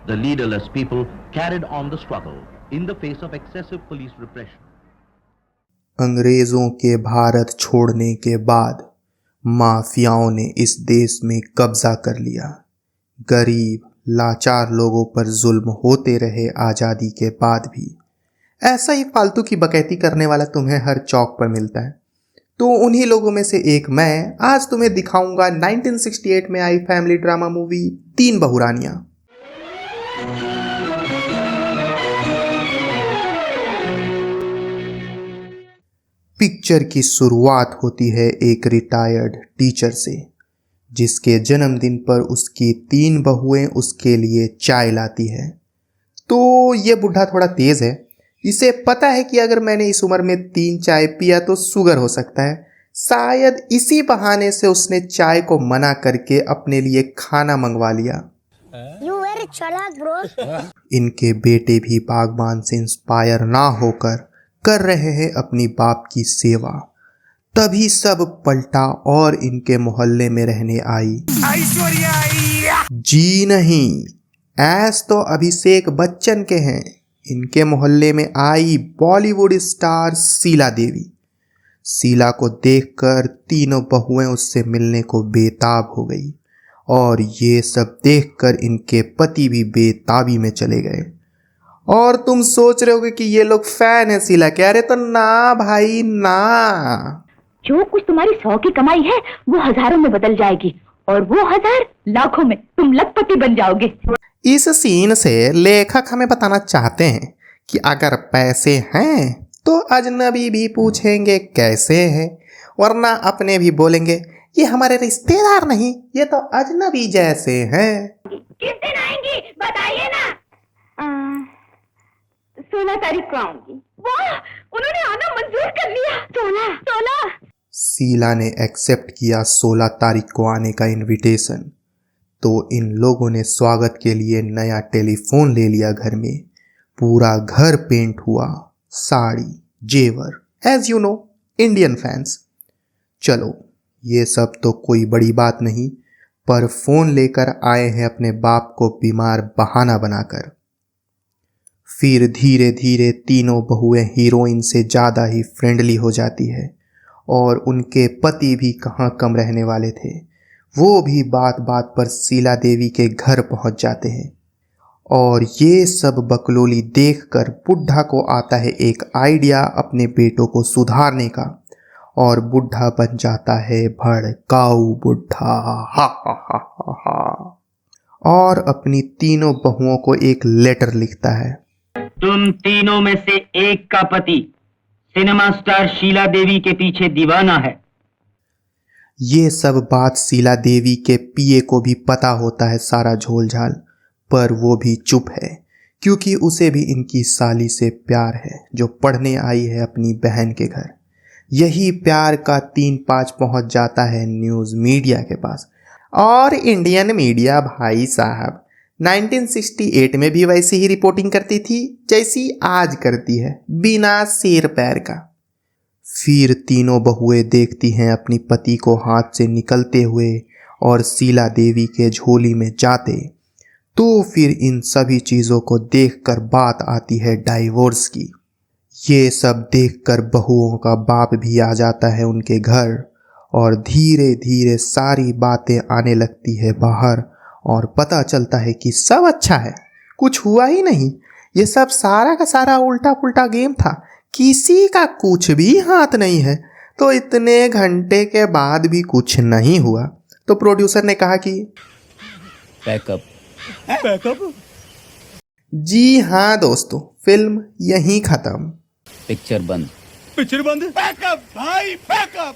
The leaderless people carried on the struggle in the face of excessive police repression. अंग्रेजों के भारत छोड़ने के बाद माफियाओं ने इस देश में कब्जा कर लिया। गरीब लाचार लोगों पर जुल्म होते रहे आज़ादी के बाद भी। ऐसा ही फालतू की बकैती करने वाला तुम्हें हर चौक पर मिलता है। तो उन्हीं लोगों में से एक मैं आज तुम्हें दिखाऊंगा 1968 में आई फैमिली ड्रामा मूवी तीन बहुरानियां। पिक्चर की शुरुआत होती है एक रिटायर्ड टीचर से, जिसके जन्मदिन पर उसकी तीन बहुएं उसके लिए चाय लाती है। तो ये बुढ़ा थोड़ा तेज है। इसे पता है कि अगर मैंने इस उम्र में 3 चाय पिया तो शुगर हो सकता है। शायद इसी बहाने से उसने चाय को मना करके अपने लिए खाना मंगवा लिया। You very चालाक bro। इनके बेटे भी बागबान से इंस्पायर ना होकर कर रहे हैं अपनी बाप की सेवा। तभी सब पलटा और इनके मोहल्ले में रहने आई ऐश्वर्या। जी नहीं, ऐस तो अभिषेक बच्चन के हैं। इनके मोहल्ले में आई बॉलीवुड स्टार शीला देवी। शीला को देखकर तीनों बहुएं उससे मिलने को बेताब हो गई और ये सब देखकर इनके पति भी बेताबी में चले गए। और तुम सोच रहे होगे कि ये लोग फैन है शीला के। अरे तो ना भाई ना, जो कुछ तुम्हारी 100 की कमाई है वो हजारों में बदल जाएगी और वो 1000 लाखों में, तुम लखपति बन जाओगे। इस सीन से लेखक हमें बताना चाहते हैं कि अगर पैसे हैं तो अजनबी भी पूछेंगे कैसे हैं, वरना अपने भी बोलेंगे ये हमारे रिश्तेदार नहीं, ये तो अजनबी जैसे हैं। किस दिन आएंगी बताइए ना। 16 तारीख को आऊंगी। वाह, उन्होंने आना मंजूर कर लिया। 16। शीला ने एक्सेप्ट किया 16 तारीख को आने का इनविटेशन। तो इन लोगों ने स्वागत के लिए नया टेलीफोन ले लिया घर में। पूरा घर पेंट हुआ, साड़ी जेवर, as you know Indian fans. चलो ये सब तो कोई बड़ी बात नहीं, पर फोन लेकर आए हैं अपने बाप को बीमार बहाना बनाकर। फिर धीरे धीरे तीनों बहुएं हीरोइन से ज़्यादा ही फ्रेंडली हो जाती है और उनके पति भी कहाँ कम रहने वाले थे। वो भी बात बात पर शीला देवी के घर पहुंच जाते हैं और ये सब बकलोली देखकर बुढ़ा को आता है एक आइडिया अपने बेटों को सुधारने का और बुढ़ा बन जाता है भड़काऊ बुढ़ा। हा हा हा हा हा। और अपनी तीनों बहुओं को एक लेटर लिखता है। तुम तीनों में से एक का पति सिनेमा स्टार शीला देवी के पीछे दीवाना है। ये सब बात शीला देवी के पीए को भी पता होता है सारा झोलझाल, पर वो भी चुप है क्योंकि उसे भी इनकी साली से प्यार है जो पढ़ने आई है अपनी बहन के घर। यही प्यार का 3-5 पहुंच जाता है न्यूज़ मीडिया के पास। और इंडियन मीडिया भाई साहब 1968 में भी वैसी ही रिपोर्टिंग करती थी जैसी आज करती है, बिना सिर पैर का। फिर तीनों बहुएं देखती हैं अपनी पति को हाथ से निकलते हुए और शीला देवी के झोली में जाते। तो फिर इन सभी चीज़ों को देखकर बात आती है डाइवोर्स की। ये सब देखकर बहुओं का बाप भी आ जाता है उनके घर और धीरे धीरे सारी बातें आने लगती है बाहर और पता चलता है कि सब अच्छा है, कुछ हुआ ही नहीं। ये सब सारा का सारा उल्टा पुल्टा गेम था, किसी का कुछ भी हाथ नहीं है। तो इतने घंटे के बाद भी कुछ नहीं हुआ तो प्रोड्यूसर ने कहा कि बैकअप। जी हाँ दोस्तों, फिल्म यहीं खत्म। पिक्चर बंद। पिक्चर बंद। बैकअप भाई बैकअप।